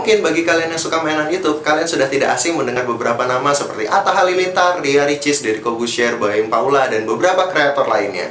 Mungkin bagi kalian yang suka mainan YouTube, kalian sudah tidak asing mendengar beberapa nama seperti Atta Halilintar, Ria Ricis, Deddy Corbuzier, Baim Paula, dan beberapa kreator lainnya.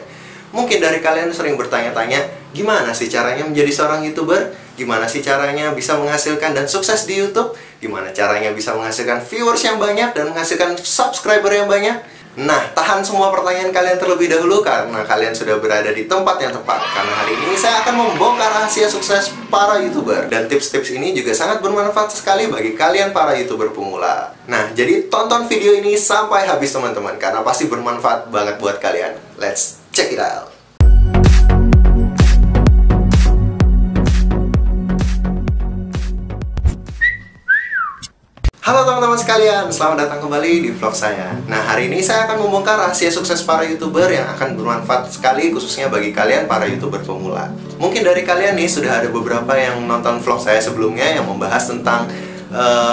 Mungkin dari kalian sering bertanya-tanya, gimana sih caranya menjadi seorang YouTuber? Gimana sih caranya bisa menghasilkan dan sukses di YouTube? Gimana caranya bisa menghasilkan viewers yang banyak dan menghasilkan subscriber yang banyak? Nah, tahan semua pertanyaan kalian terlebih dahulu karena kalian sudah berada di tempat yang tepat. Karena hari ini saya akan membongkar rahasia sukses para YouTuber. Dan tips-tips ini juga sangat bermanfaat sekali bagi kalian para YouTuber pemula. Nah, jadi tonton video ini sampai habis teman-teman, karena pasti bermanfaat banget buat kalian. Let's check it out! Halo teman-teman sekalian, selamat datang kembali di vlog saya. Nah, hari ini saya akan membongkar rahasia sukses para YouTuber yang akan bermanfaat sekali khususnya bagi kalian para YouTuber pemula. Mungkin dari kalian nih sudah ada beberapa yang nonton vlog saya sebelumnya yang membahas tentang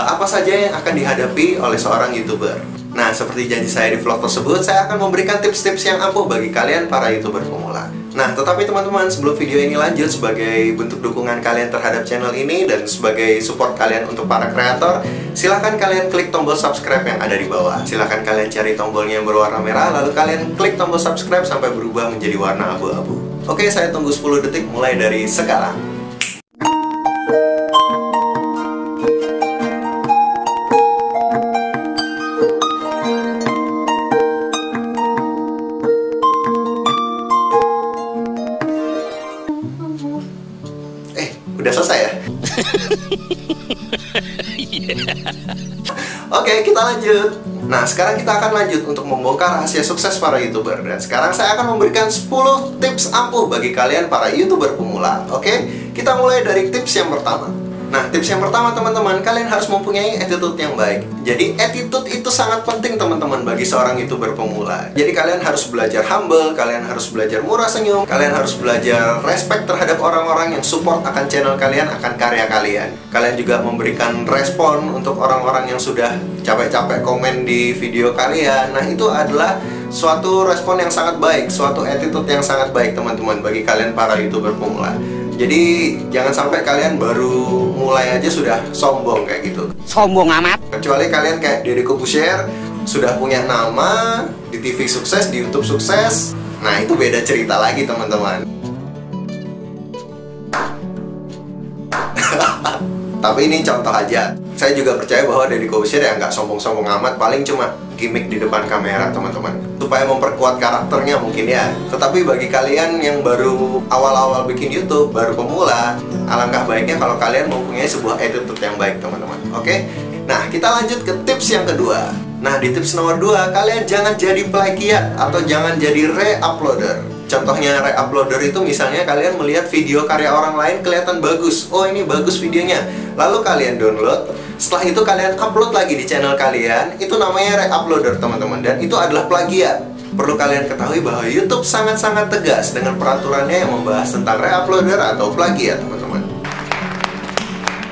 apa saja yang akan dihadapi oleh seorang YouTuber. Nah, seperti janji saya di vlog tersebut, saya akan memberikan tips-tips yang ampuh bagi kalian para YouTuber pemula. Nah, tetapi teman-teman, sebelum video ini lanjut, sebagai bentuk dukungan kalian terhadap channel ini dan sebagai support kalian untuk para kreator, silahkan kalian klik tombol subscribe yang ada di bawah. Silahkan kalian cari tombolnya yang berwarna merah, lalu kalian klik tombol subscribe sampai berubah menjadi warna abu-abu. Oke, saya tunggu 10 detik mulai dari sekarang. Udah selesai ya? Oke, kita lanjut. Nah, sekarang kita akan lanjut untuk membongkar rahasia sukses para YouTuber. Dan sekarang saya akan memberikan 10 tips ampuh bagi kalian para YouTuber pemula. Oke, kita mulai dari tips yang pertama. Nah, tips yang pertama teman-teman, kalian harus mempunyai attitude yang baik. Jadi, attitude itu sangat penting teman-teman bagi seorang YouTuber pemula. Jadi, kalian harus belajar humble, kalian harus belajar murah senyum, kalian harus belajar respect terhadap orang-orang yang support akan channel kalian, akan karya kalian. Kalian juga memberikan respon untuk orang-orang yang sudah capek-capek komen di video kalian. Nah, itu adalah suatu respon yang sangat baik, suatu attitude yang sangat baik teman-teman bagi kalian para YouTuber pemula. Jadi jangan sampai kalian baru mulai aja sudah sombong kayak gitu. Sombong amat. Kecuali kalian kayak Deddy Corbuzier, sudah punya nama, di TV sukses, di YouTube sukses. Nah, itu beda cerita lagi teman-teman. Tapi ini contoh aja. Saya juga percaya bahwa Deddy Corbuzier ya nggak sombong-sombong amat, paling cuma gimmick di depan kamera teman-teman, supaya memperkuat karakternya mungkin ya. Tetapi bagi kalian yang baru awal-awal bikin YouTube, baru pemula, alangkah baiknya kalau kalian mempunyai sebuah attitude yang baik teman-teman. Oke? Nah, kita lanjut ke tips yang kedua. Nah, di tips nomor 2, kalian jangan jadi plagiat atau jangan jadi re-uploader. Contohnya re-uploader itu misalnya kalian melihat video karya orang lain kelihatan bagus. Oh, ini bagus videonya. Lalu kalian download. Setelah itu kalian upload lagi di channel kalian. Itu namanya re-uploader teman-teman. Dan itu adalah plagiat. Perlu kalian ketahui bahwa YouTube sangat-sangat tegas dengan peraturannya yang membahas tentang re-uploader atau plagiat teman-teman.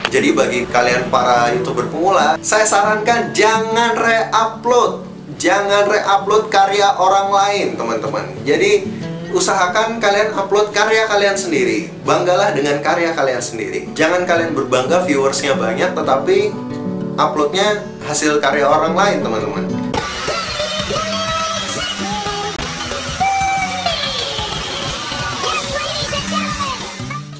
Jadi bagi kalian para YouTuber pemula, saya sarankan jangan re-upload. Jangan re-upload karya orang lain teman-teman. Jadi usahakan kalian upload karya kalian sendiri. Banggalah dengan karya kalian sendiri. Jangan kalian berbangga viewersnya banyak, tetapi uploadnya hasil karya orang lain teman-teman.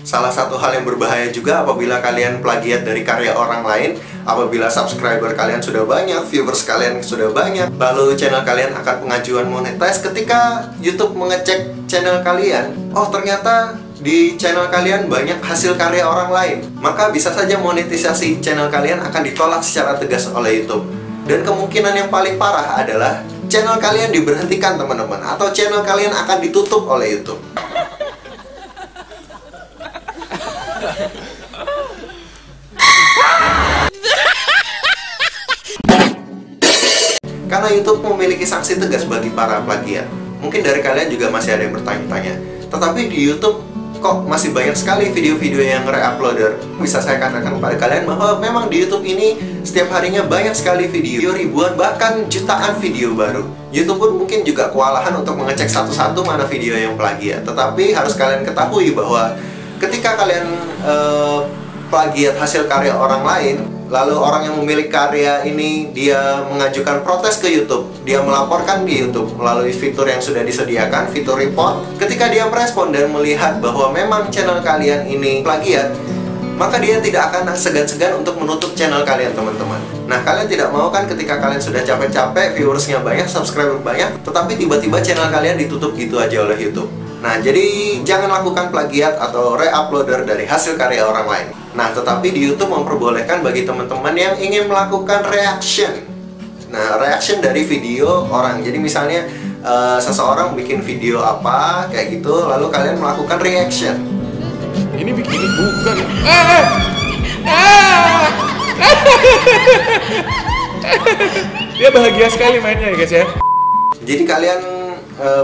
Salah satu hal yang berbahaya juga apabila kalian plagiat dari karya orang lain. Apabila subscriber kalian sudah banyak, viewers kalian sudah banyak, lalu channel kalian akan pengajuan monetize. Ketika YouTube mengecek channel kalian, oh ternyata di channel kalian banyak hasil karya orang lain, maka bisa saja monetisasi channel kalian akan ditolak secara tegas oleh YouTube. Dan kemungkinan yang paling parah adalah channel kalian diberhentikan teman-teman, atau channel kalian akan ditutup oleh YouTube. Karena YouTube memiliki sanksi tegas bagi para plagiat. Mungkin dari kalian juga masih ada yang bertanya-tanya, tetapi di YouTube kok masih banyak sekali video-video yang re-uploader? Bisa saya katakan kepada kalian bahwa memang di YouTube ini setiap harinya banyak sekali video, ribuan bahkan jutaan video baru. YouTube pun mungkin juga kewalahan untuk mengecek satu-satu mana video yang plagiat. Tetapi harus kalian ketahui bahwa ketika kalian plagiat hasil karya orang lain, lalu orang yang memiliki karya ini dia mengajukan protes ke YouTube, dia melaporkan di YouTube melalui fitur yang sudah disediakan, fitur report. Ketika dia merespon dan melihat bahwa memang channel kalian ini plagiat, maka dia tidak akan segan-segan untuk menutup channel kalian, teman-teman. Nah, kalian tidak mau kan ketika kalian sudah capek-capek, viewersnya banyak, subscriber banyak, tetapi tiba-tiba channel kalian ditutup gitu aja oleh YouTube. Nah, jadi jangan lakukan plagiat atau re-uploader dari hasil karya orang lain. Nah, tetapi di YouTube memperbolehkan bagi teman-teman yang ingin melakukan reaction. Nah, reaction dari video orang. Jadi misalnya seseorang bikin video apa kayak gitu, lalu kalian melakukan reaction. Ini bikini bukan. Dia bahagia sekali mainnya ya guys ya. Jadi kalian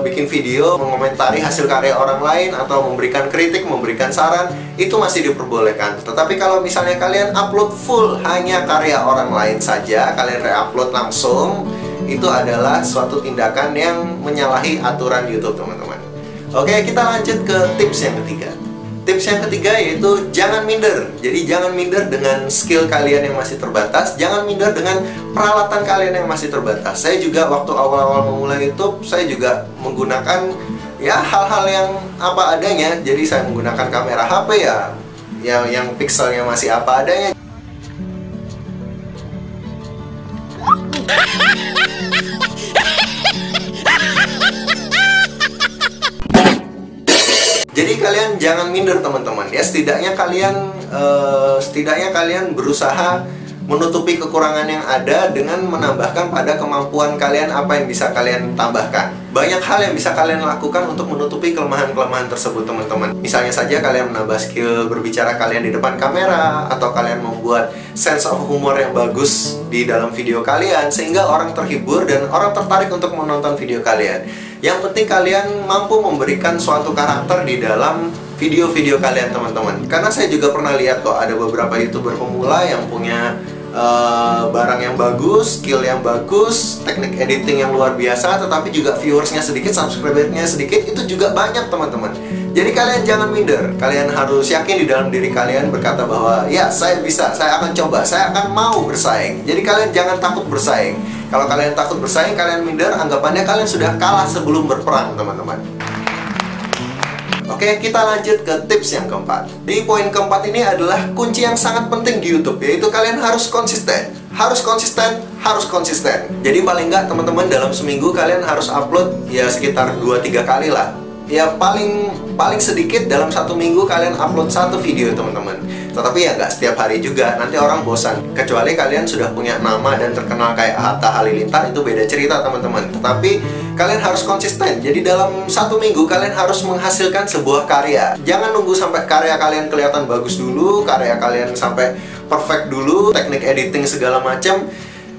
bikin video mengomentari hasil karya orang lain atau memberikan kritik, memberikan saran, itu masih diperbolehkan. Tetapi kalau misalnya kalian upload full hanya karya orang lain saja, kalian re-upload langsung, itu adalah suatu tindakan yang menyalahi aturan YouTube, teman-teman. Oke, kita lanjut ke tips yang ketiga. Tips yang ketiga yaitu jangan minder. Jadi jangan minder dengan skill kalian yang masih terbatas, jangan minder dengan peralatan kalian yang masih terbatas. Saya juga waktu awal-awal memulai YouTube, saya juga menggunakan ya hal-hal yang apa adanya. Jadi saya menggunakan kamera HP ya yang pixelnya masih apa adanya. Jadi kalian jangan minder, teman-teman ya. Setidaknya kalian berusaha menutupi kekurangan yang ada dengan menambahkan pada kemampuan kalian apa yang bisa kalian tambahkan. Banyak hal yang bisa kalian lakukan untuk menutupi kelemahan-kelemahan tersebut, teman-teman. Misalnya saja kalian menambah skill berbicara kalian di depan kamera, atau kalian membuat sense of humor yang bagus di dalam video kalian sehingga orang terhibur dan orang tertarik untuk menonton video kalian. Yang penting kalian mampu memberikan suatu karakter di dalam video-video kalian, teman-teman. Karena saya juga pernah lihat kok ada beberapa YouTuber pemula yang punya barang yang bagus, skill yang bagus, teknik editing yang luar biasa, tetapi juga viewersnya sedikit, subscribernya sedikit, itu juga banyak, teman-teman. Jadi kalian jangan minder, kalian harus yakin di dalam diri kalian, berkata bahwa ya saya bisa, saya akan coba, saya akan mau bersaing. Jadi kalian jangan takut bersaing. Kalau kalian takut bersaing, kalian minder, anggapannya kalian sudah kalah sebelum berperang, teman-teman. Oke, kita lanjut ke tips yang keempat. Di poin keempat ini adalah kunci yang sangat penting di YouTube, yaitu kalian harus konsisten. Harus konsisten, harus konsisten. Jadi paling nggak, teman-teman, dalam seminggu kalian harus upload ya sekitar 2-3 kali lah. Ya paling sedikit dalam satu minggu kalian upload satu video, teman-teman. Tetapi ya nggak setiap hari juga, nanti orang bosan. Kecuali kalian sudah punya nama dan terkenal kayak Hatta Halilintar, itu beda cerita, teman-teman. Tetapi kalian harus konsisten. Jadi dalam satu minggu kalian harus menghasilkan sebuah karya. Jangan nunggu sampai karya kalian kelihatan bagus dulu, karya kalian sampai perfect dulu, teknik editing segala macam.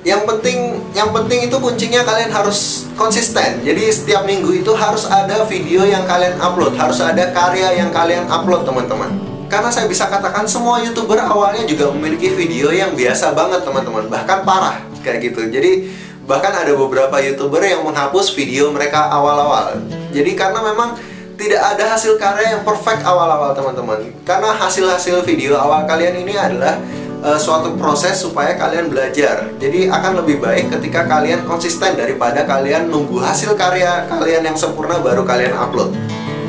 Yang penting itu kuncinya kalian harus konsisten. Jadi setiap minggu itu harus ada video yang kalian upload, harus ada karya yang kalian upload, teman-teman. Karena saya bisa katakan semua YouTuber awalnya juga memiliki video yang biasa banget, teman-teman, bahkan parah kayak gitu. Jadi bahkan ada beberapa YouTuber yang menghapus video mereka awal-awal. Jadi karena memang tidak ada hasil karya yang perfect awal-awal, teman-teman. Karena hasil-hasil video awal kalian ini adalah suatu proses supaya kalian belajar. Jadi akan lebih baik ketika kalian konsisten daripada kalian nunggu hasil karya kalian yang sempurna baru kalian upload.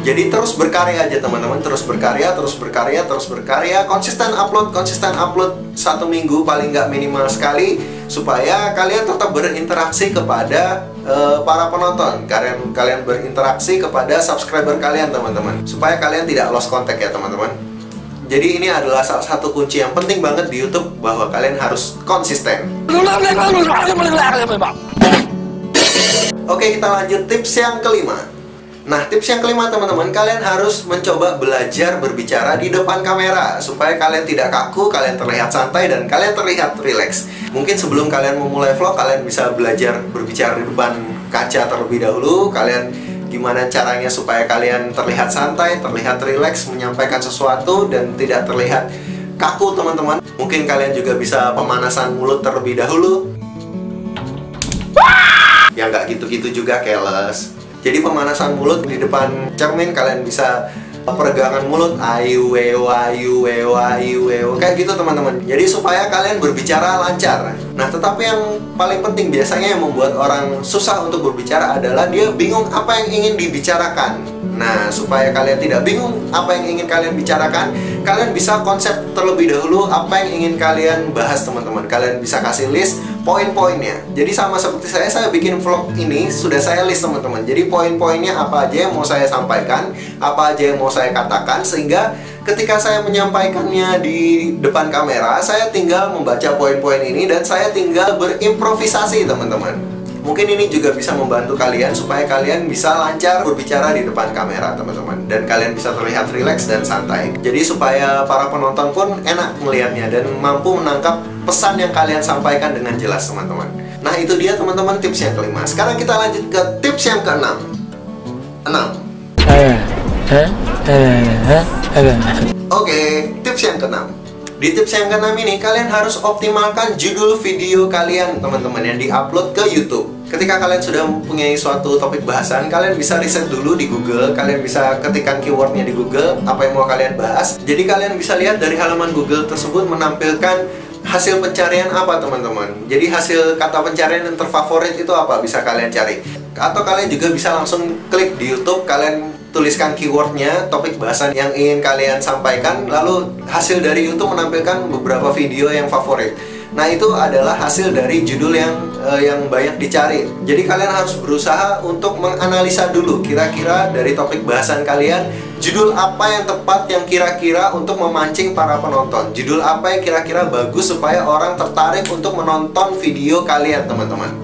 Jadi terus berkarya aja, teman-teman. Terus berkarya, konsisten upload satu minggu paling nggak minimal sekali, supaya kalian tetap berinteraksi kepada para penonton. Kalian berinteraksi kepada subscriber kalian, teman-teman, supaya kalian tidak lost contact ya, teman-teman. Jadi ini adalah salah satu kunci yang penting banget di YouTube, bahwa kalian harus konsisten. Oke, kita lanjut tips yang kelima. Nah, tips yang kelima, teman-teman, kalian harus mencoba belajar berbicara di depan kamera, supaya kalian tidak kaku, kalian terlihat santai, dan kalian terlihat rileks. Mungkin sebelum kalian memulai vlog, kalian bisa belajar berbicara di depan kaca terlebih dahulu. Kalian gimana caranya supaya kalian terlihat santai, terlihat rileks, menyampaikan sesuatu, dan tidak terlihat kaku, teman-teman. Mungkin kalian juga bisa pemanasan mulut terlebih dahulu. Ya nggak gitu-gitu juga, keles. Jadi pemanasan mulut di depan cermin, kalian bisa peregangan mulut, ayu wew, ayu wew, ayu wew, kayak gitu teman-teman. Jadi supaya kalian berbicara lancar. Nah, tetapi yang paling penting biasanya yang membuat orang susah untuk berbicara adalah dia bingung apa yang ingin dibicarakan. Nah, supaya kalian tidak bingung apa yang ingin kalian bicarakan, kalian bisa konsep terlebih dahulu apa yang ingin kalian bahas teman-teman. Kalian bisa kasih list poin-poinnya. Jadi sama seperti saya bikin vlog ini sudah saya list teman-teman. Jadi poin-poinnya apa aja yang mau saya sampaikan, apa aja yang mau saya katakan, sehingga ketika saya menyampaikannya di depan kamera, saya tinggal membaca poin-poin ini dan saya tinggal berimprovisasi teman-teman. Mungkin ini juga bisa membantu kalian supaya kalian bisa lancar berbicara di depan kamera teman-teman. Dan kalian bisa terlihat rileks dan santai. Jadi supaya para penonton pun enak melihatnya dan mampu menangkap pesan yang kalian sampaikan dengan jelas teman-teman. Nah, itu dia teman-teman tips yang kelima. Sekarang kita lanjut ke tips yang keenam. Oke, tips yang keenam. Di tips yang keenam ini kalian harus optimalkan judul video kalian teman-teman yang diupload ke YouTube. Ketika kalian sudah mempunyai suatu topik bahasan, kalian bisa riset dulu di Google. Kalian bisa ketikkan keywordnya di Google, apa yang mau kalian bahas. Jadi kalian bisa lihat dari halaman Google tersebut menampilkan hasil pencarian apa teman-teman. Jadi hasil kata pencarian yang terfavorit itu apa, bisa kalian cari. Atau kalian juga bisa langsung klik di YouTube, kalian tuliskan keywordnya, topik bahasan yang ingin kalian sampaikan, lalu hasil dari YouTube menampilkan beberapa video yang favorit. Nah, itu adalah hasil dari judul yang banyak dicari. Jadi kalian harus berusaha untuk menganalisa dulu kira-kira dari topik bahasan kalian, judul apa yang tepat yang kira-kira untuk memancing para penonton. Judul apa yang kira-kira bagus supaya orang tertarik untuk menonton video kalian, teman-teman.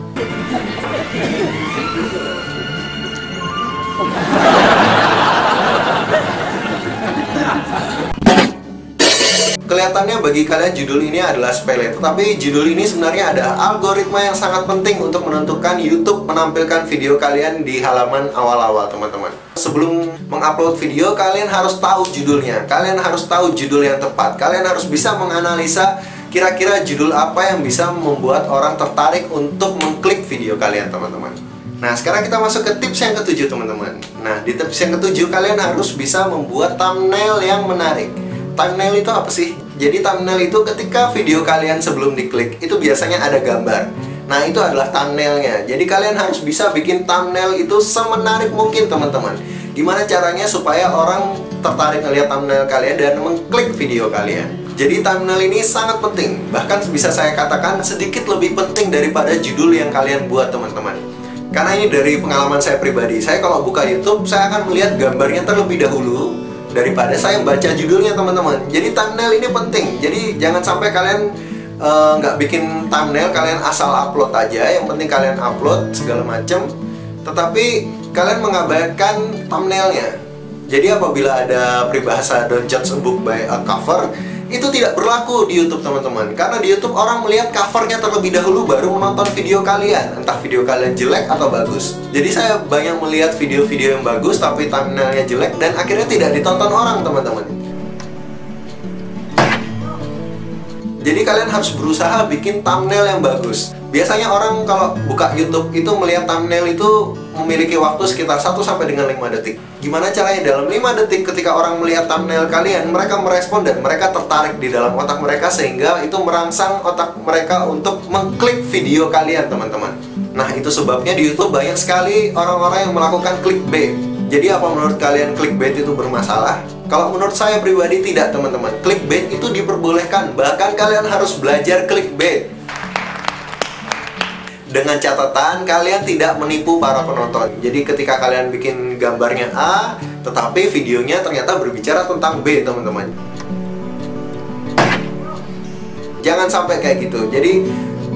Kelihatannya bagi kalian judul ini adalah sepele, tetapi judul ini sebenarnya ada algoritma yang sangat penting untuk menentukan YouTube menampilkan video kalian di halaman awal-awal, teman-teman. Sebelum mengupload video, kalian harus tahu judulnya, kalian harus tahu judul yang tepat, kalian harus bisa menganalisa kira-kira judul apa yang bisa membuat orang tertarik untuk mengklik video kalian, teman-teman. Nah, sekarang kita masuk ke tips yang ketujuh, teman-teman. Nah, di tips yang ketujuh, kalian harus bisa membuat thumbnail yang menarik. Thumbnail itu apa sih? Jadi thumbnail itu ketika video kalian sebelum diklik itu biasanya ada gambar. Nah, itu adalah thumbnailnya. Jadi kalian harus bisa bikin thumbnail itu semenarik mungkin, teman-teman. Gimana caranya supaya orang tertarik melihat thumbnail kalian dan mengklik video kalian? Jadi thumbnail ini sangat penting. Bahkan bisa saya katakan sedikit lebih penting daripada judul yang kalian buat, teman-teman. Karena ini dari pengalaman saya pribadi. Saya kalau buka YouTube, saya akan melihat gambarnya terlebih dahulu daripada saya baca judulnya, teman-teman. Jadi thumbnail ini penting. Jadi jangan sampai kalian nggak bikin thumbnail, kalian asal upload aja. Yang penting kalian upload segala macam, tetapi kalian mengabaikan thumbnailnya. Jadi apabila ada peribahasa don't judge a book by a cover, itu tidak berlaku di YouTube, teman-teman. Karena di YouTube orang melihat covernya terlebih dahulu baru menonton video kalian. Entah video kalian jelek atau bagus. Jadi saya banyak melihat video-video yang bagus tapi thumbnailnya jelek dan akhirnya tidak ditonton orang, teman-teman. Jadi kalian harus berusaha bikin thumbnail yang bagus. Biasanya orang kalau buka YouTube itu melihat thumbnail itu memiliki waktu sekitar 1 sampai dengan 5 detik. Gimana caranya dalam 5 detik ketika orang melihat thumbnail kalian, mereka merespon dan mereka tertarik di dalam otak mereka sehingga itu merangsang otak mereka untuk mengklik video kalian, teman-teman. Nah, itu sebabnya di YouTube banyak sekali orang-orang yang melakukan clickbait. Jadi apa menurut kalian clickbait itu bermasalah? Kalau menurut saya pribadi tidak, teman-teman. Clickbait itu diperbolehkan, bahkan kalian harus belajar clickbait. Dengan catatan kalian tidak menipu para penonton. Jadi ketika kalian bikin gambarnya A, tetapi videonya ternyata berbicara tentang B, teman-teman. Jangan sampai kayak gitu. Jadi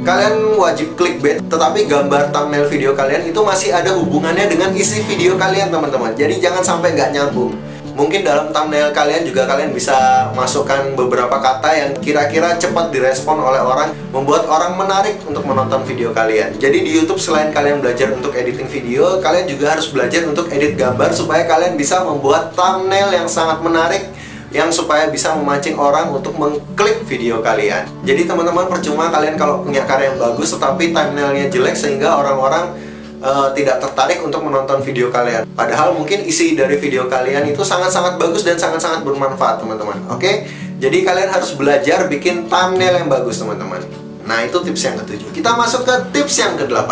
kalian wajib clickbait, tetapi gambar thumbnail video kalian itu masih ada hubungannya dengan isi video kalian, teman-teman. Jadi jangan sampai nggak nyambung. Mungkin dalam thumbnail kalian juga kalian bisa masukkan beberapa kata yang kira-kira cepat direspon oleh orang, membuat orang menarik untuk menonton video kalian. Jadi di YouTube selain kalian belajar untuk editing video, kalian juga harus belajar untuk edit gambar supaya kalian bisa membuat thumbnail yang sangat menarik, yang supaya bisa memancing orang untuk mengklik video kalian. Jadi teman-teman, percuma kalian kalau punya karya yang bagus tetapi thumbnailnya jelek sehingga orang-orang tidak tertarik untuk menonton video kalian. Padahal mungkin isi dari video kalian itu sangat-sangat bagus dan sangat-sangat bermanfaat, teman-teman. Oke? Jadi kalian harus belajar bikin thumbnail yang bagus, teman-teman. Nah, itu tips yang ke-7. Kita masuk ke tips yang ke-8.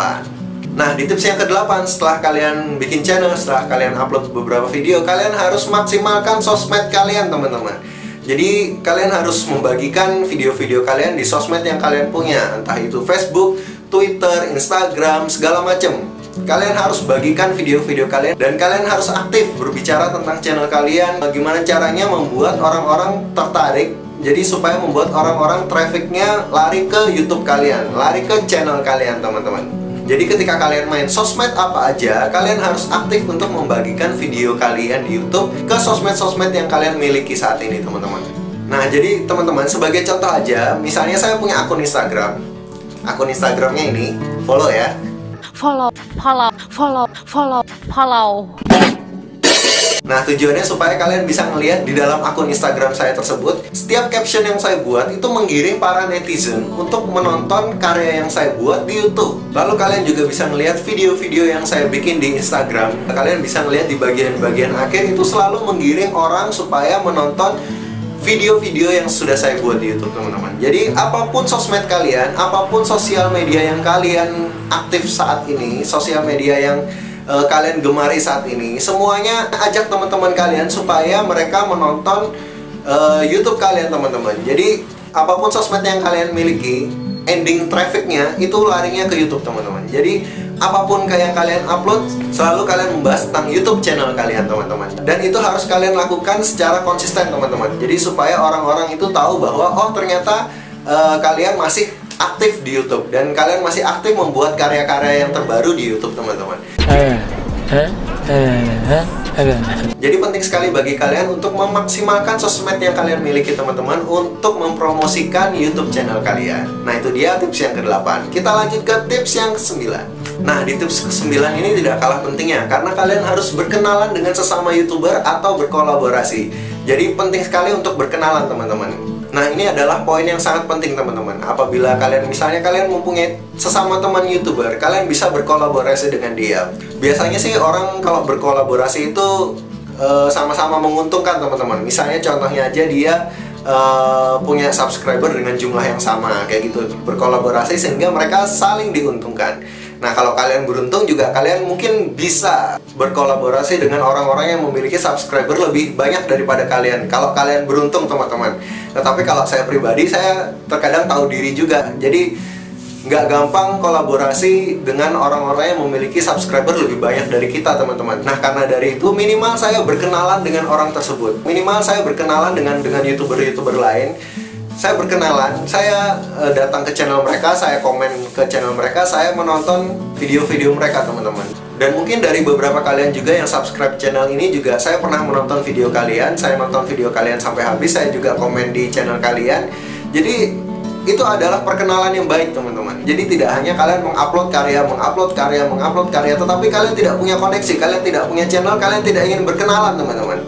Nah, di tips yang ke-8, setelah kalian bikin channel, setelah kalian upload beberapa video, kalian harus maksimalkan sosmed kalian, teman-teman. Jadi, kalian harus membagikan video-video kalian di sosmed yang kalian punya. Entah itu Facebook, Twitter, Instagram, segala macam. Kalian harus bagikan video-video kalian. Dan kalian harus aktif berbicara tentang channel kalian. Bagaimana caranya membuat orang-orang tertarik. Jadi supaya membuat orang-orang trafficnya lari ke YouTube kalian, lari ke channel kalian, teman-teman. Jadi ketika kalian main sosmed apa aja, kalian harus aktif untuk membagikan video kalian di YouTube ke sosmed-sosmed yang kalian miliki saat ini, teman-teman. Nah, jadi teman-teman, sebagai contoh aja, misalnya saya punya akun Instagram. Akun Instagramnya ini, follow ya. Follow. Nah, tujuannya supaya kalian bisa ngelihat di dalam akun Instagram saya tersebut, setiap caption yang saya buat itu menggiring para netizen untuk menonton karya yang saya buat di YouTube. Lalu kalian juga bisa ngelihat video-video yang saya bikin di Instagram. Kalian bisa ngelihat di bagian-bagian akhir itu selalu menggiring orang supaya menonton video-video yang sudah saya buat di YouTube, teman-teman. Jadi, apapun sosmed kalian, apapun sosial media yang kalian aktif saat ini, sosial media yang kalian gemari saat ini, semuanya ajak teman-teman kalian supaya mereka menonton YouTube kalian, teman-teman. Jadi apapun sosmed yang kalian miliki, ending trafficnya itu larinya ke YouTube, teman-teman. Jadi apapun yang kalian upload, selalu kalian membahas tentang YouTube channel kalian, teman-teman. Dan itu harus kalian lakukan secara konsisten, teman-teman. Jadi supaya orang-orang itu tahu bahwa oh ternyata kalian masih aktif di YouTube dan kalian masih aktif membuat karya-karya yang terbaru di YouTube, teman-teman. Jadi penting sekali bagi kalian untuk memaksimalkan sosmed yang kalian miliki, teman-teman, untuk mempromosikan YouTube channel kalian. Nah, itu dia tips yang ke-8. Kita lanjut ke tips yang ke-9. Nah, di tips ke-9 ini tidak kalah pentingnya karena kalian harus berkenalan dengan sesama YouTuber atau berkolaborasi. Jadi penting sekali untuk berkenalan, teman-teman. Nah, ini adalah poin yang sangat penting, teman-teman. Apabila kalian mempunyai sesama teman YouTuber, kalian bisa berkolaborasi dengan dia. Biasanya sih orang kalau berkolaborasi itu sama-sama menguntungkan, teman-teman. Misalnya contohnya aja dia punya subscriber dengan jumlah yang sama, kayak gitu. Berkolaborasi sehingga mereka saling diuntungkan. Nah, kalau kalian beruntung juga kalian mungkin bisa berkolaborasi dengan orang-orang yang memiliki subscriber lebih banyak daripada kalian. Kalau kalian beruntung, teman-teman. Tetapi kalau saya pribadi, saya terkadang tahu diri juga. Jadi nggak gampang kolaborasi dengan orang-orang yang memiliki subscriber lebih banyak dari kita, teman-teman. Nah, karena dari itu minimal saya berkenalan dengan orang tersebut. Minimal saya berkenalan dengan YouTuber-YouTuber lain. Saya berkenalan, saya datang ke channel mereka, saya komen ke channel mereka, saya menonton video-video mereka, teman-teman. Dan mungkin dari beberapa kalian juga yang subscribe channel ini juga saya pernah menonton video kalian, saya nonton video kalian sampai habis, saya juga komen di channel kalian. Jadi itu adalah perkenalan yang baik, teman-teman. Jadi tidak hanya kalian mengupload karya, tetapi kalian tidak punya koneksi, kalian tidak punya channel, kalian tidak ingin berkenalan, teman-teman.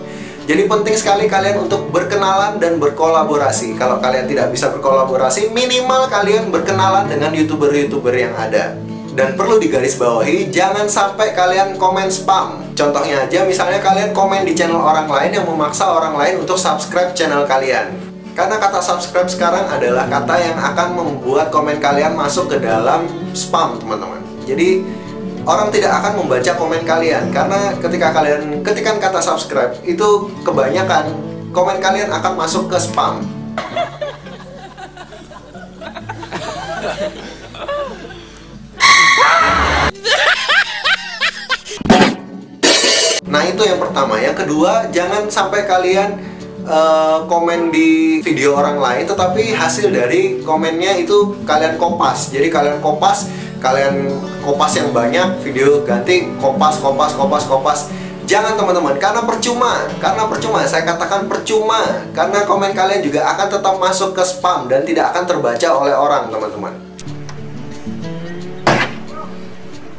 Jadi penting sekali kalian untuk berkenalan dan berkolaborasi. Kalau kalian tidak bisa berkolaborasi, minimal kalian berkenalan dengan YouTuber-YouTuber yang ada. Dan perlu digarisbawahi, jangan sampai kalian komen spam. Contohnya aja, misalnya kalian komen di channel orang lain yang memaksa orang lain untuk subscribe channel kalian. Karena kata subscribe sekarang adalah kata yang akan membuat komen kalian masuk ke dalam spam, teman-teman. Jadi orang tidak akan membaca komen kalian karena ketika kalian ketikkan kata subscribe itu kebanyakan komen kalian akan masuk ke spam. Nah, itu yang pertama. Yang kedua, jangan sampai kalian komen di video orang lain tetapi hasil dari komennya itu kalian kopas. Jadi kalian kopas yang banyak, video ganti kopas. Jangan, teman-teman, karena percuma, saya katakan percuma, karena komen kalian juga akan tetap masuk ke spam dan tidak akan terbaca oleh orang, teman-teman.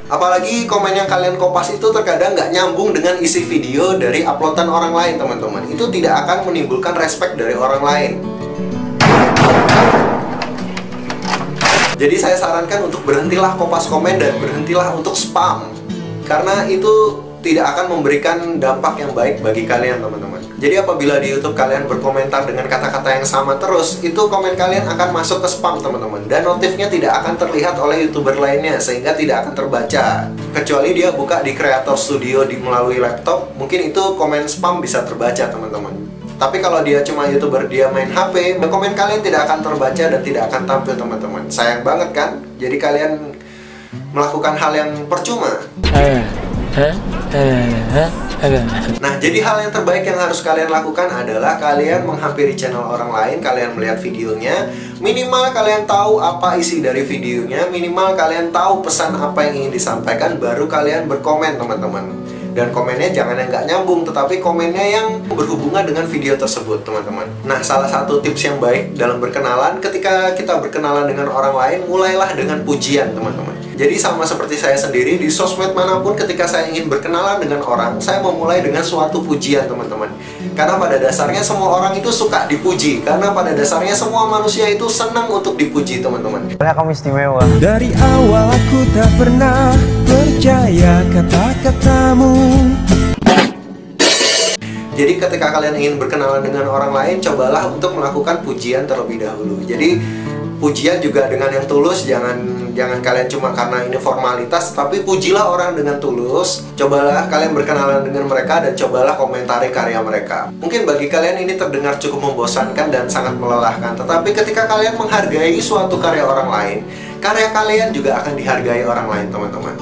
Apalagi komen yang kalian kopas itu terkadang nggak nyambung dengan isi video dari uploadan orang lain, teman-teman. Itu tidak akan menimbulkan respect dari orang lain. Jadi saya sarankan untuk berhentilah kopas komen dan berhentilah untuk spam. karena itu tidak akan memberikan dampak yang baik bagi kalian teman-teman. Jadi apabila di YouTube kalian berkomentar dengan kata-kata yang sama terus, itu komen kalian akan masuk ke spam teman-teman, dan notifnya tidak akan terlihat oleh YouTuber lainnya, sehingga tidak akan terbaca. Kecuali dia buka di Creator Studio melalui laptop, mungkin itu komen spam bisa terbaca teman-teman. Tapi kalau dia cuma YouTuber, dia main HP, komen kalian tidak akan terbaca dan tidak akan tampil teman-teman. Sayang banget kan? Jadi kalian melakukan hal yang percuma. Nah, jadi hal yang terbaik yang harus kalian lakukan adalah kalian menghampiri channel orang lain, kalian melihat videonya, minimal kalian tahu apa isi dari videonya, minimal kalian tahu pesan apa yang ingin disampaikan, baru kalian berkomen teman-teman. Dan komennya jangan yang nggak nyambung, tetapi komennya yang berhubungan dengan video tersebut teman-teman. Nah, salah satu tips yang baik dalam berkenalan, ketika kita berkenalan dengan orang lain, mulailah dengan pujian teman-teman. Jadi sama seperti saya sendiri, di sosmed manapun ketika saya ingin berkenalan dengan orang, saya memulai dengan suatu pujian teman-teman. Karena pada dasarnya semua orang itu suka dipuji, karena pada dasarnya semua manusia itu senang untuk dipuji teman-teman. Karena kamu istimewa. Dari awal aku tak pernah percaya kata-katamu. Jadi ketika kalian ingin berkenalan dengan orang lain, cobalah untuk melakukan pujian terlebih dahulu. Jadi pujian juga dengan yang tulus, jangan kalian cuma karena ini formalitas, tapi pujilah orang dengan tulus. Cobalah kalian berkenalan dengan mereka dan cobalah komentari karya mereka. Mungkin bagi kalian ini terdengar cukup membosankan dan sangat melelahkan, tetapi ketika kalian menghargai suatu karya orang lain, karya kalian juga akan dihargai orang lain teman-teman.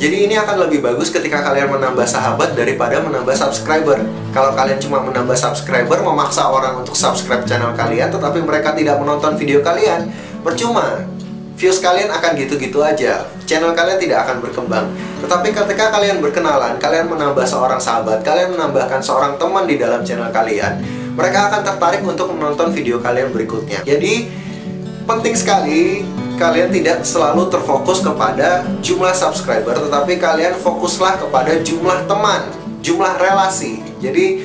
Jadi ini akan lebih bagus ketika kalian menambah sahabat daripada menambah subscriber. Kalau kalian cuma menambah subscriber, memaksa orang untuk subscribe channel kalian, tetapi mereka tidak menonton video kalian, percuma. Views kalian akan gitu-gitu aja, channel kalian tidak akan berkembang. Tetapi ketika kalian berkenalan, kalian menambah seorang sahabat, kalian menambahkan seorang teman di dalam channel kalian, mereka akan tertarik untuk menonton video kalian berikutnya. Jadi penting sekali kalian tidak selalu terfokus kepada jumlah subscriber, tetapi kalian fokuslah kepada jumlah teman, jumlah relasi. Jadi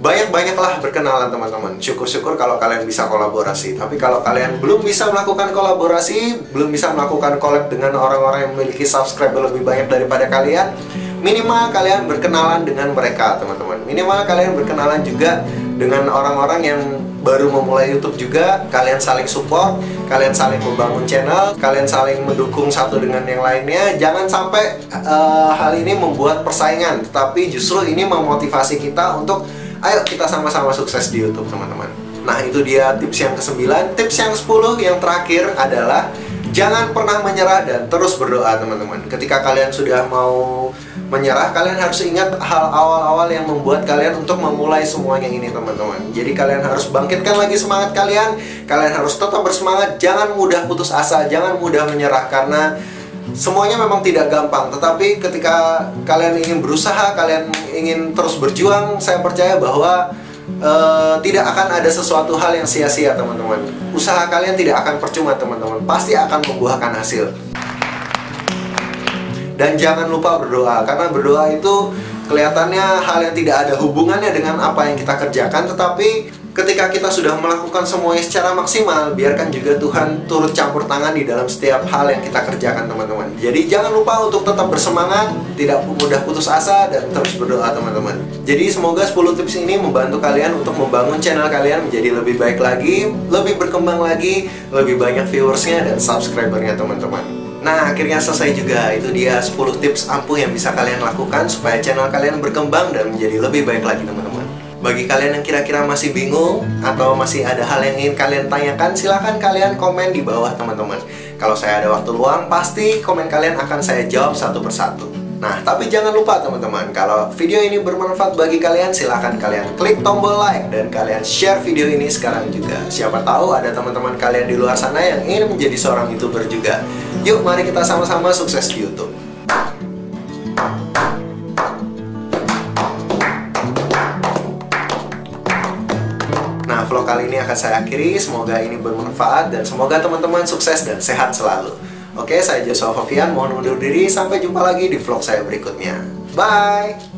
banyak-banyaklah berkenalan teman-teman. Syukur-syukur kalau kalian bisa kolaborasi. Tapi kalau kalian belum bisa melakukan kolaborasi, belum bisa melakukan collab dengan orang-orang yang memiliki subscriber lebih banyak daripada kalian, minimal kalian berkenalan dengan mereka teman-teman. Minimal kalian berkenalan juga dengan orang-orang yang baru memulai YouTube juga. Kalian saling support, kalian saling membangun channel, kalian saling mendukung satu dengan yang lainnya. Jangan sampai hal ini membuat persaingan, tetapi justru ini memotivasi kita untuk ayo kita sama-sama sukses di YouTube teman-teman. Nah, itu dia tips yang ke-9. Tips yang 10 yang terakhir adalah jangan pernah menyerah dan terus berdoa teman-teman. Ketika kalian sudah mau menyerah, kalian harus ingat hal awal-awal yang membuat kalian untuk memulai semuanya ini teman-teman. Jadi kalian harus bangkitkan lagi semangat kalian. Kalian harus tetap bersemangat. Jangan mudah putus asa, jangan mudah menyerah, karena semuanya memang tidak gampang. Tetapi ketika kalian ingin berusaha, kalian ingin terus berjuang, saya percaya bahwa tidak akan ada sesuatu hal yang sia-sia teman-teman. Usaha kalian tidak akan percuma teman-teman, pasti akan membuahkan hasil. Dan jangan lupa berdoa, karena berdoa itu kelihatannya hal yang tidak ada hubungannya dengan apa yang kita kerjakan, tetapi ketika kita sudah melakukan semuanya secara maksimal, biarkan juga Tuhan turut campur tangan di dalam setiap hal yang kita kerjakan teman-teman. Jadi jangan lupa untuk tetap bersemangat, tidak mudah putus asa, dan terus berdoa teman-teman. Jadi semoga 10 tips ini membantu kalian untuk membangun channel kalian menjadi lebih baik lagi, lebih berkembang lagi, lebih banyak viewersnya dan subscribernya teman-teman. Nah, akhirnya selesai juga. Itu dia 10 tips ampuh yang bisa kalian lakukan supaya channel kalian berkembang dan menjadi lebih baik lagi teman-teman. Bagi kalian yang kira-kira masih bingung atau masih ada hal yang ingin kalian tanyakan, silahkan kalian komen di bawah teman-teman. Kalau saya ada waktu luang, pasti komen kalian akan saya jawab satu persatu. Nah, tapi jangan lupa teman-teman, kalau video ini bermanfaat bagi kalian, silahkan kalian klik tombol like dan kalian share video ini sekarang juga. Siapa tahu ada teman-teman kalian di luar sana yang ingin menjadi seorang YouTuber juga. Yuk, mari kita sama-sama sukses di YouTube. Nah, vlog kali ini akan saya akhiri. Semoga ini bermanfaat dan semoga teman-teman sukses dan sehat selalu. Oke, saya Joshua Fafian, mohon undur diri. Sampai jumpa lagi di vlog saya berikutnya. Bye!